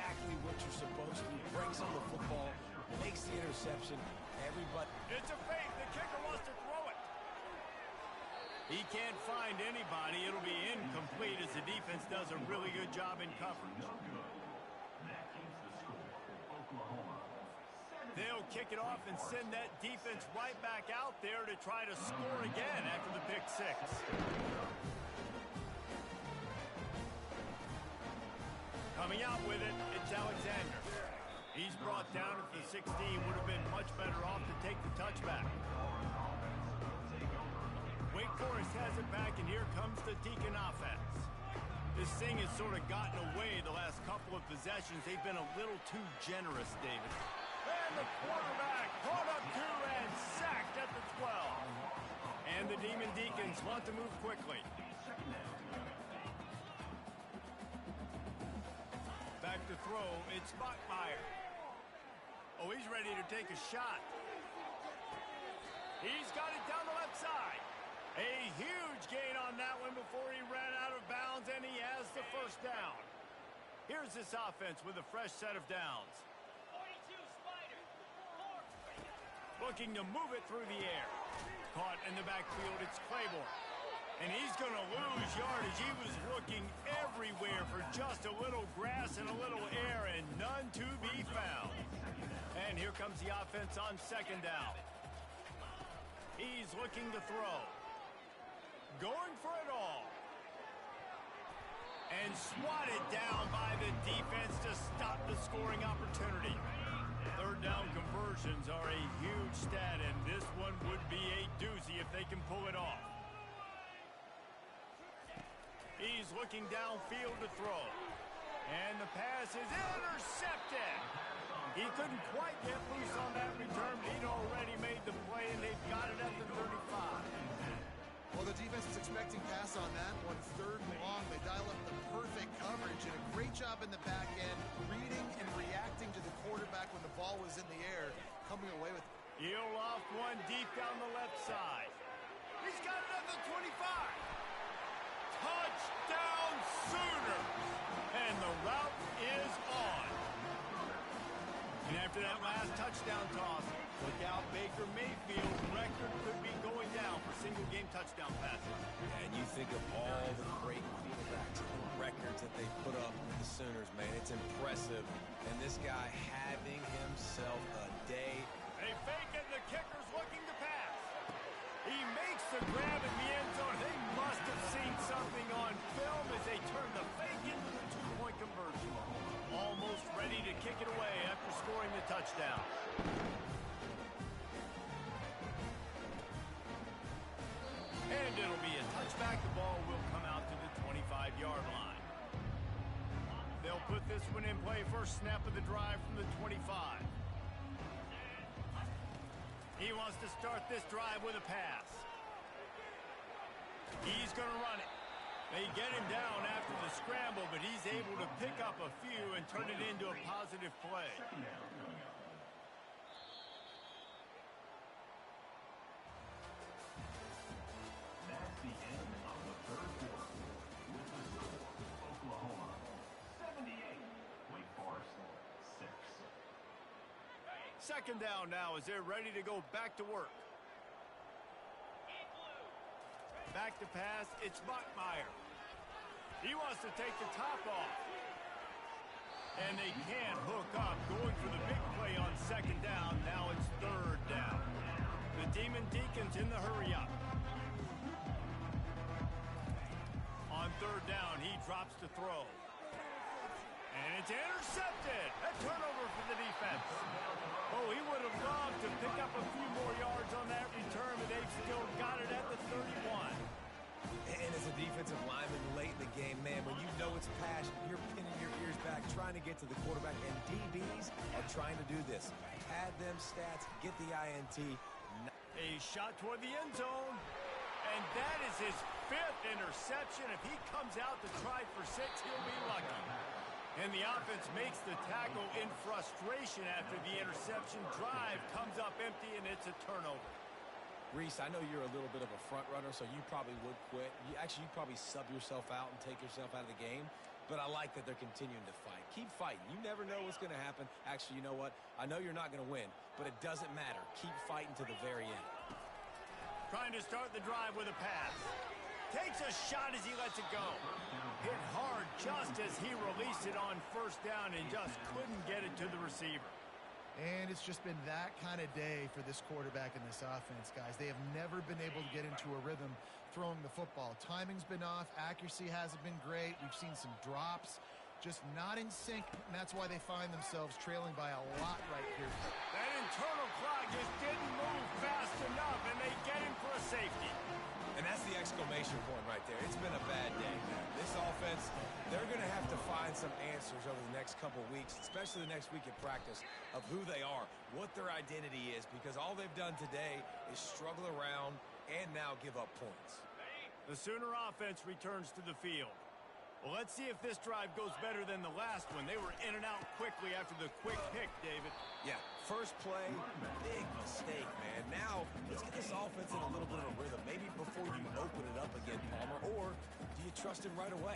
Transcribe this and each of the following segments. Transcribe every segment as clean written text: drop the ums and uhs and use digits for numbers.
exactly what you're supposed to. Breaks on the football, makes the interception. Everybody. It's a fake. The kicker wants to throw it. He can't find anybody. It'll be incomplete as the defense does a really good job in coverage. They'll kick it off and send that defense right back out there to try to score again after the pick six. Coming out with it, it's Alexander. He's brought down at the 16. Would have been much better off to take the touchback. Wake Forest has it back, and here comes the Deacon offense. This thing has sort of gotten away the last couple of possessions. They've been a little too generous, David. And the quarterback brought up 2 and sacked at the 12. And the Demon Deacons want to move quickly. Back to throw, it's Bachmeier. Oh, he's ready to take a shot. He's got it down the left side. A huge gain on that one before he ran out of bounds, and he has the first down. Here's this offense with a fresh set of downs. 42 Spider. Looking to move it through the air. Caught in the backfield, it's Claiborne. And he's going to lose yardage. He was looking everywhere for just a little grass and a little air, and none to be found. And here comes the offense on second down. He's looking to throw. Going for it all. And swatted down by the defense to stop the scoring opportunity. Third down conversions are a huge stat, and this one would be a doozy if they can pull it off. He's looking downfield to throw. And the pass is intercepted. He couldn't quite get loose on that return. He'd already made the play, and they've got it at the 35. Well, the defense was expecting pass on that one. 3rd and long. They dial up the perfect coverage and a great job in the back end, reading and reacting to the quarterback when the ball was in the air, coming away with it. He'll loft one deep down the left side. He's got it at the 25. Touchdown Sooners! And the route is on. And after that last touchdown toss, look out, Baker Mayfield's record could be going down for single-game touchdown passes. And you think of all the great quarterbacks and the records that they put up with the Sooners, man. It's impressive. And this guy having himself a day. They fake it, the kicker's looking to pass. He makes the grab in the end zone. They must have seen something on film as they turn the fake into the 2-point conversion. Almost ready to kick it away after scoring the touchdown. And it'll be a touchback. The ball will come out to the 25-yard line. They'll put this one in play. First snap of the drive from the 25. He wants to start this drive with a pass. He's going to run it. They get him down after the scramble, but he's able to pick up a few and turn it into a positive play. That's the end of the 3rd quarter. With the score, Oklahoma 78, Wake Forest 6. Second down now as they're ready to go back to work. Back to pass, it's Bachmeier. He wants to take the top off. And they can't hook up, going for the big play on second down. Now it's 3rd down. The Demon Deacons in the hurry up. On 3rd down, he drops to throw. And it's intercepted. A turnover for the defense. Oh, he would have loved to pick up a few more yards on that return, but they've still got it at the 31. And as a defensive lineman late in the game, man, when you know it's passion, you're pinning your ears back, trying to get to the quarterback, and DBs are trying to do this. Pad them stats, get the INT. A shot toward the end zone, and that is his 5th interception. If he comes out to try for 6, he'll be lucky. And the offense makes the tackle in frustration after the interception. Drive comes up empty, and it's a turnover. Reese, I know you're a little bit of a front runner, so you probably would quit. You'd probably sub yourself out and take yourself out of the game. but I like that they're continuing to fight. Keep fighting. You never know what's going to happen. Actually, you know what? I know you're not going to win, but it doesn't matter. Keep fighting to the very end. Trying to start the drive with a pass. Takes a shot as he lets it go. Hit hard just as he released it on first down and just couldn't get it to the receiver. And it's just been that kind of day for this quarterback and this offense, guys. They have never been able to get into a rhythm throwing the football. Timing's been off. Accuracy hasn't been great. We've seen some drops. Just not in sync, and that's why they find themselves trailing by a lot right here. That internal clock just didn't move fast enough, and they get him for a safety. And that's the exclamation point right there. It's been a bad day, man. This offense, they're going to have to find some answers over the next couple weeks, especially the next week at practice, of who they are, what their identity is, because all they've done today is struggle around and now give up points. The Sooner offense returns to the field. Well, let's see if this drive goes better than the last one. They were in and out quickly after the quick pick, David. Yeah, first play, big mistake, man. Now, let's get this offense in a little bit of a rhythm. Maybe before you open it up again, Palmer, or do you trust him right away?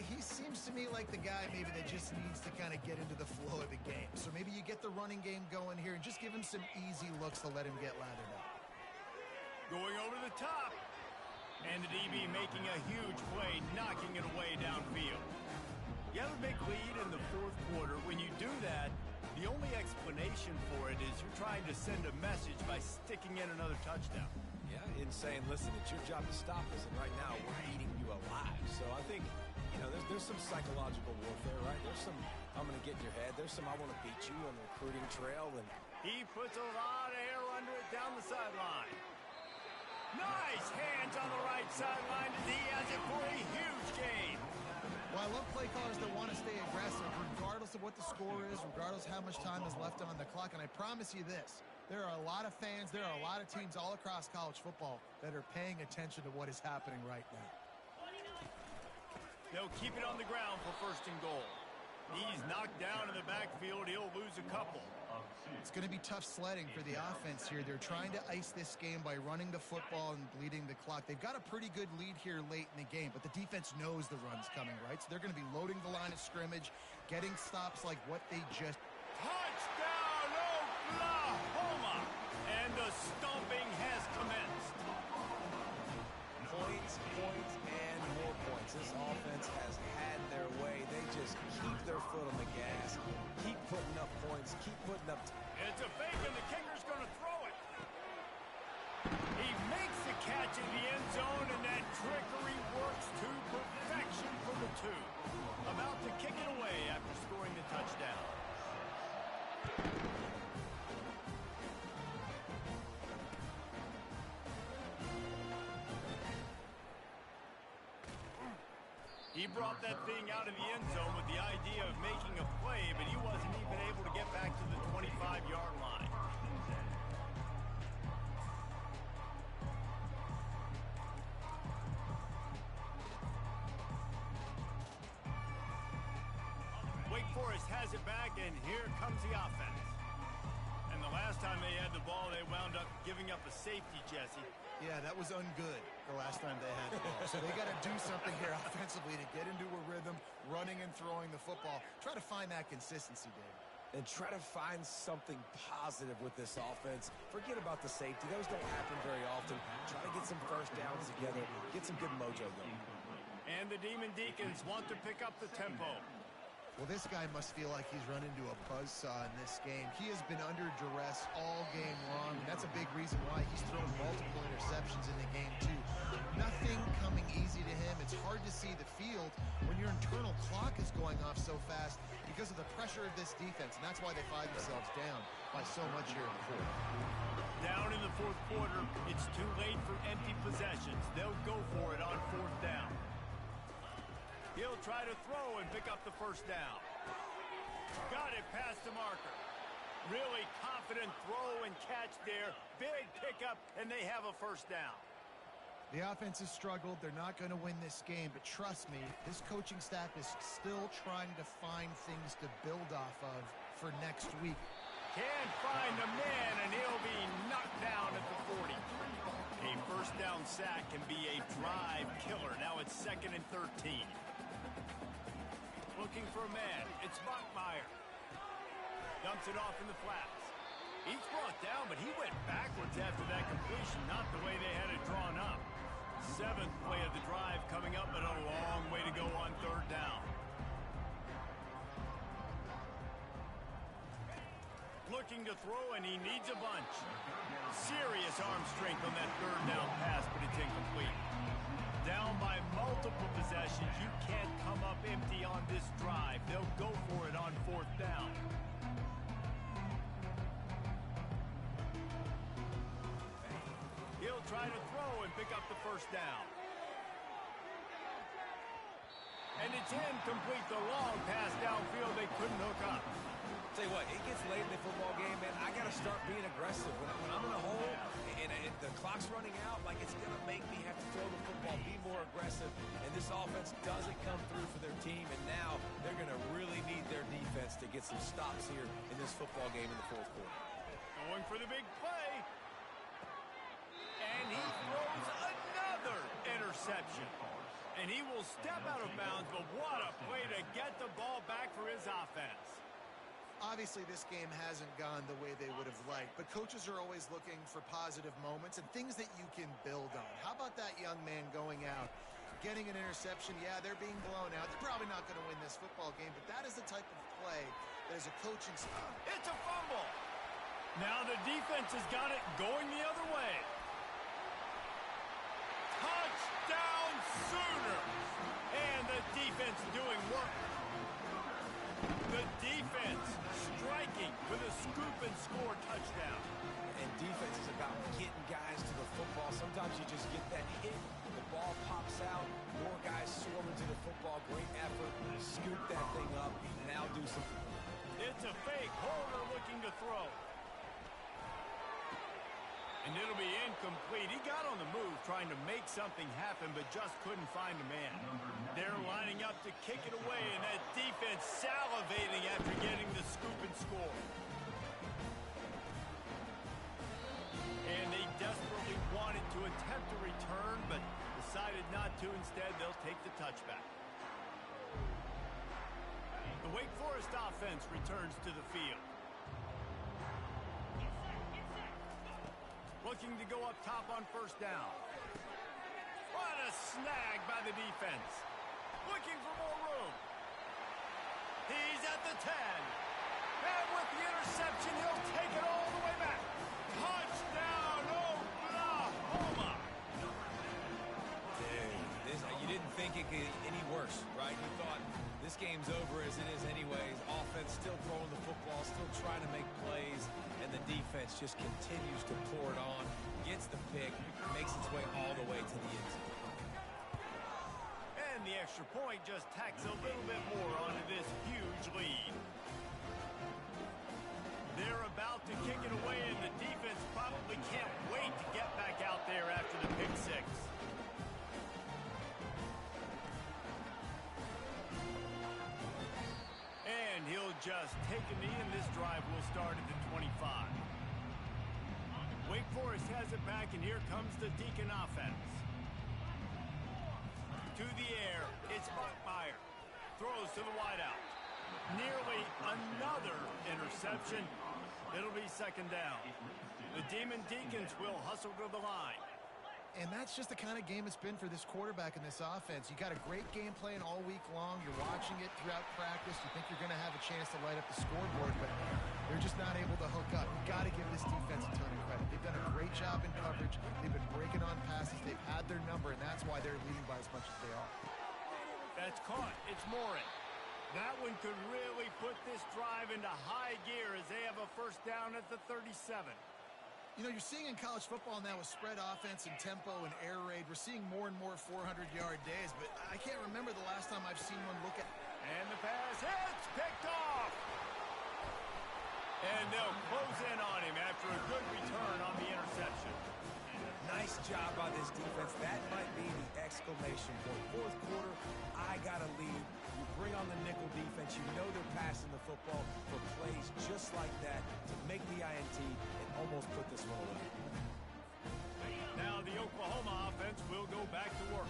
He seems to me like the guy maybe that just needs to kind of get into the flow of the game. So maybe you get the running game going here and just give him some easy looks to let him get lathered up. Going over the top. And the DB making a huge play, knocking it away downfield. You have a big lead in the fourth quarter. When you do that, the only explanation for it is you're trying to send a message by sticking in another touchdown. Yeah, in saying, listen, it's your job to stop us, and right now we're eating you alive. So I think, you know, there's some psychological warfare, right? There's some, I'm going to get in your head. There's some, I want to beat you on the recruiting trail. And he puts a lot of air under it down the sideline. Nice hands on the right sideline, and he has it for a huge gain. Well, I love play callers that want to stay aggressive regardless of what the score is, regardless of how much time is left on the clock. And I promise you this, there are a lot of fans, there are a lot of teams all across college football that are paying attention to what is happening right now. They'll keep it on the ground for first and goal. He's knocked down in the backfield. He'll lose a couple. It's going to be tough sledding for the offense here. They're trying to ice this game by running the football and bleeding the clock. They've got a pretty good lead here late in the game, but the defense knows the run's coming, right? So they're going to be loading the line of scrimmage, getting stops like what they just... Touchdown, Oklahoma! And the stomping has commenced. points, and more points. This offense has had their way. They just keep their foot on the gas, keep putting up points, keep putting up... It's a fake, and the kicker's going to throw it. He makes the catch in the end zone, and that trickery works to perfection for the two. About to kick it away after scoring the touchdown. He brought that thing out of the end zone with the idea of making a play, but he wasn't even able to get back to the 25-yard line. Wake Forest has it back, and here comes the offense. And the last time they had the ball, they wound up giving up a safety, Jesse. Yeah, that was ungood the last time they had the ball. So they got to do something here offensively to get into a rhythm, running and throwing the football. Try to find that consistency, Dave. And try to find something positive with this offense. Forget about the safety. Those don't happen very often. Try to get some first downs together. Get some good mojo going. And the Demon Deacons want to pick up the tempo. Well, this guy must feel like he's run into a buzzsaw in this game. He has been under duress all game long, and that's a big reason why he's thrown multiple interceptions in the game, too. Nothing coming easy to him. It's hard to see the field when your internal clock is going off so fast because of the pressure of this defense, and that's why they find themselves down by so much here in the fourth. Down in the fourth quarter, it's too late for empty possessions. They'll go for it on fourth down. He'll try to throw and pick up the first down. Got it past the marker. Really confident throw and catch there. Big pickup, and they have a first down. The offense has struggled. They're not going to win this game, but trust me, this coaching staff is still trying to find things to build off of for next week. Can't find the man, and he'll be knocked down at the 40. A first down sack can be a drive killer. Now it's 2nd and 13. looking for a man. It's Bachmeyer. Dumps it off in the flats. He's brought down, but he went backwards after that completion, not the way they had it drawn up. 7th play of the drive coming up, but a long way to go on 3rd down. Looking to throw, and he needs a bunch. Serious arm strength on that 3rd down pass, but it's incomplete. Down by multiple possessions. You can't come up empty on this drive. They'll go for it on 4th down. He'll try to throw and pick up the 1st down. And it's incomplete. The long pass downfield they couldn't hook up. Tell you what, it gets late in the football game, man. I got to start being aggressive. When I'm in a hole and the clock's running out, like it's going to make me have to throw the football, be more aggressive. And this offense doesn't come through for their team. And now they're going to really need their defense to get some stops here in this football game in the 4th quarter. Going for the big play. And he throws another interception. And he will step out of bounds, but what a play to get the ball back for his offense. Obviously, this game hasn't gone the way they would have liked, but coaches are always looking for positive moments and things that you can build on. How about that young man going out, getting an interception? Yeah, they're being blown out. They're probably not going to win this football game, but that is the type of play that is a coaching style. It's a fumble. Now the defense has got it going the other way. Touchdown Sooners! And the defense doing work. The defense striking with a scoop and score touchdown. And defense is about getting guys to the football. Sometimes you just get that hit, the ball pops out, more guys swarming to the football. Great effort, scoop that thing up, now do something. It's a fake. Holder looking to throw. And it'll be incomplete. He got on the move trying to make something happen, but just couldn't find a man. They're lining up to kick it away, and that defense salivating after getting the scoop and score. And they desperately wanted to attempt a return, but decided not to. Instead, they'll take the touchback. The Wake Forest offense returns to the field. Looking to go up top on 1st down. What a snag by the defense. Looking for more room. He's at the 10. And with the interception, he'll take it all the way back. Touchdown, Oklahoma. Dude, you didn't think it could get any worse, right? You thought this game's over as it is anyways. Offense still throwing the football, still trying to make plays, and the defense just continues to pour it on, gets the pick, makes its way all the way to the end zone. And the extra point just tacks a little bit more onto this huge lead. They're about to kick it away, and the defense probably can't wait to get back out there after the pick six. And he'll just take a knee, and this drive will start at the 25. Wake Forest has it back, and here comes the Deacon offense. To the air, it's Bachmeyer. Throws to the wideout. Nearly another interception. It'll be 2nd down. The Demon Deacons will hustle to the line. And that's just the kind of game it's been for this quarterback in this offense. You got a great game plan all week long. You're watching it throughout practice. You think you're going to have a chance to light up the scoreboard, but they're just not able to hook up. You've got to give this defense a ton of credit. They've done a great job in coverage. They've been breaking on passes. They've had their number, and that's why they're leading by as much as they are. That's caught. It's Morin. That one could really put this drive into high gear as they have a 1st down at the 37. You know, you're seeing in college football now with spread offense and tempo and air raid, we're seeing more and more 400-yard days, but I can't remember the last time I've seen one look at... And the pass hits, picked off! And they'll close in on him after a good return on the interception. Nice job by this defense. That might be the exclamation point. 4th quarter, I got a lead. You bring on the nickel defense. You know they're passing the football for plays just like that to make the INT and almost put this one away. Now the Oklahoma offense will go back to work.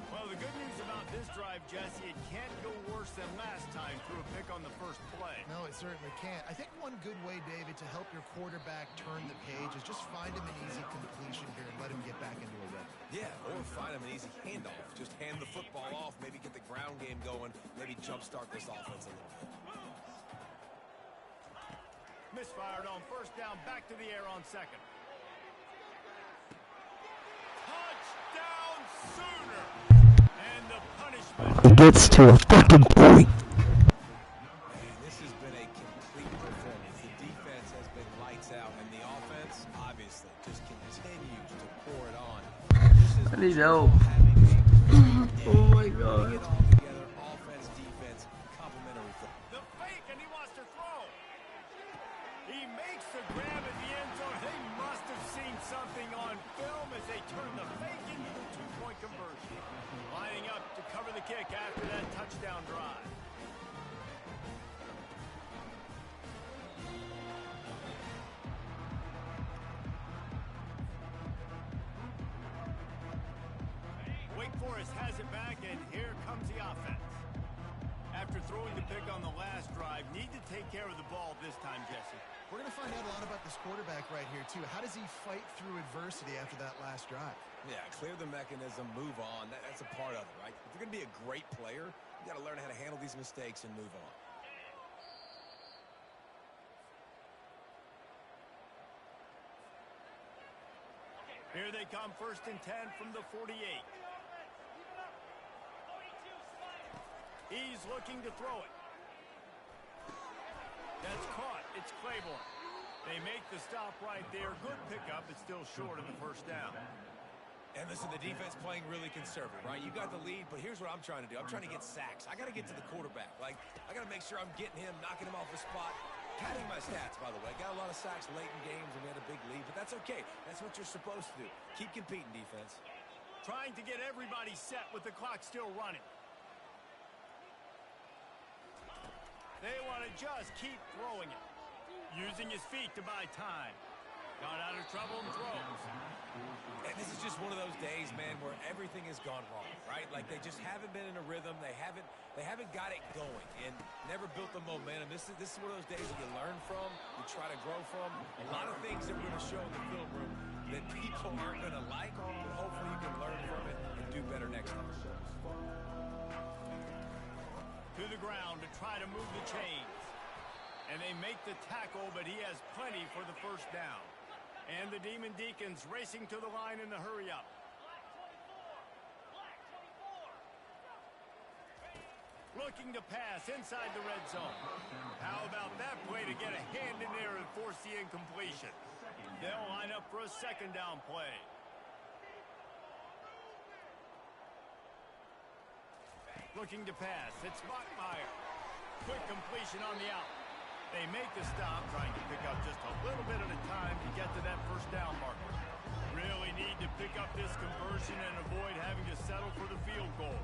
Well, the good news about this drive, Jesse, it can't go worse than last time through a pick on the first play. No, it certainly can't. I think one good way, David, to help your quarterback turn the page is just find him an easy completion here and let him get back into a rhythm. Yeah, or find him an easy handoff. Just hand the football off, maybe get the ground game going, maybe jumpstart this offense a little bit. Misfired on first down, back to the air on second. Touchdown Sooner! And the punishment gets to a fucking point. Man, this has been a complete performance. The defense has been lights out, and the offense, obviously, just continues to pour it on. I need help. Oh my god. It all together, offense, defense, complementary football. the fake, and he wants to throw. He makes the grab at the end zone. They must have seen something on film as they turn the fake into a two-point conversion. Lining up to cover the kick after that touchdown drive. Wake Forest has it back, and here comes the offense. After throwing the pick on the last drive, need to take care of the ball this time, Jesse. We're going to find out a lot about this quarterback right here, too. How does he fight through adversity after that last drive? Yeah, clear the mechanism, move on. That's a part of it, right? If you're going to be a great player, you got to learn how to handle these mistakes and move on. Here they come, 1st and 10 from the 48. He's looking to throw it. That's caught. It's Claiborne. They make the stop right there. Good pickup. It's still short of the first down. And listen, the defense playing really conservative, right? You got the lead, but here's what I'm trying to do. I'm trying to get sacks. I got to get to the quarterback. Like, I got to make sure I'm getting him, knocking him off the spot. Padding my stats, by the way. Got a lot of sacks late in games, and we had a big lead, but that's okay. That's what you're supposed to do. Keep competing, defense. Trying to get everybody set with the clock still running. They want to just keep throwing it. Using his feet to buy time. Got out of trouble and throws. And this is just one of those days, man, where everything has gone wrong, right? Like they just haven't been in a rhythm. They haven't got it going and never built the momentum. This is one of those days that you learn from, you try to grow from. A lot of things that we're going to show in the film room that people aren't going to like, but hopefully you can learn from it and do better next time. To the ground to try to move the chains. And they make the tackle, but he has plenty for the first down. And the Demon Deacons racing to the line in the hurry up. Looking to pass inside the red zone. How about that play to get a hand in there and force the incompletion? They'll line up for a second down play. Looking to pass. It's Bachmeyer. Quick completion on the out. They make the stop, trying to pick up just a little bit at a time to get to that first down marker. Really need to pick up this conversion and avoid having to settle for the field goal.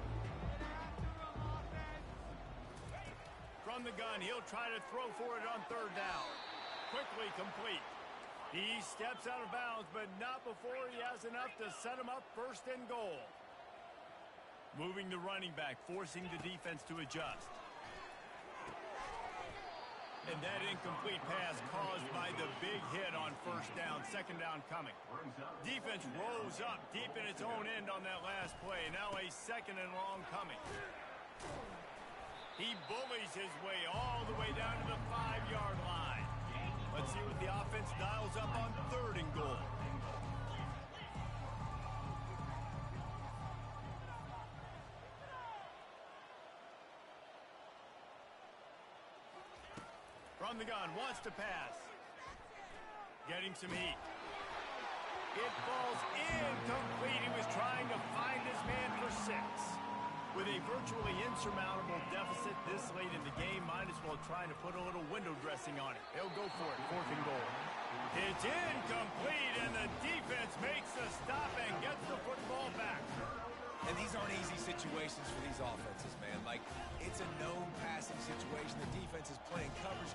From the gun, he'll try to throw for it on third down. Quickly complete. He steps out of bounds, but not before he has enough to set him up first and goal. Moving the running back, forcing the defense to adjust. And that incomplete pass caused by the big hit on first down, second down coming. Defense rose up deep in its own end on that last play. Now a second and long coming. He bullies his way all the way down to the 5-yard line. Let's see what the offense dials up on third and goal. From the gun, wants to pass. Getting some heat. It falls incomplete. He was trying to find his man for 6. With a virtually insurmountable deficit this late in the game, might as well try to put a little window dressing on it. They'll go for it, 4th and goal. It's incomplete, and the defense makes the stop and gets the football back. And these aren't easy situations for these offenses, man. Like, it's a known passing situation. The defense is playing coverage.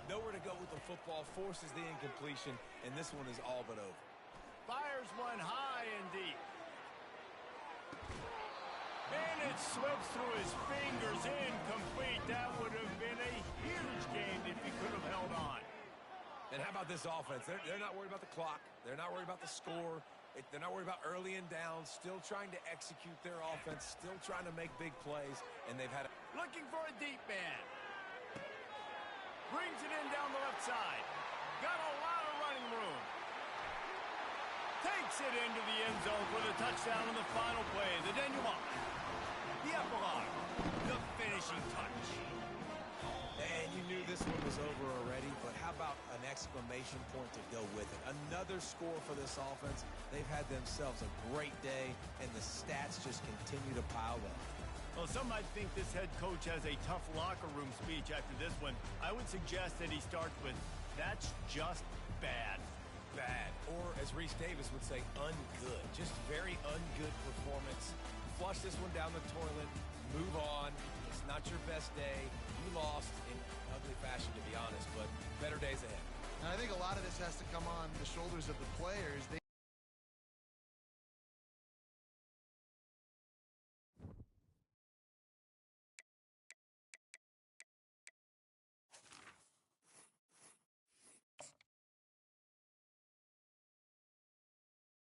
Nowhere to go with the football, forces the incompletion, and this one is all but over. Fires one high and deep. And it slips through his fingers, incomplete. That would have been a huge game if he could have held on. And how about this offense? They're not worried about the clock. They're not worried about the score. They're not worried about early and down. Still trying to execute their offense. Still trying to make big plays. And they've had Looking for a deep man. Brings it in down the left side. Got a lot of running room. Takes it into the end zone for the touchdown in the final play. The denouement. The epilogue. The finishing touch. And you knew this one was over already, but how about an exclamation point to go with it? Another score for this offense. They've had themselves a great day, and the stats just continue to pile up. Well, some might think this head coach has a tough locker room speech after this one. I would suggest that he starts with, "That's just bad." Bad. Or, as Reese Davis would say, ungood. Just very ungood performance. Flush this one down the toilet. Move on. It's not your best day. You lost in ugly fashion, to be honest, but better days ahead. And I think a lot of this has to come on the shoulders of the players.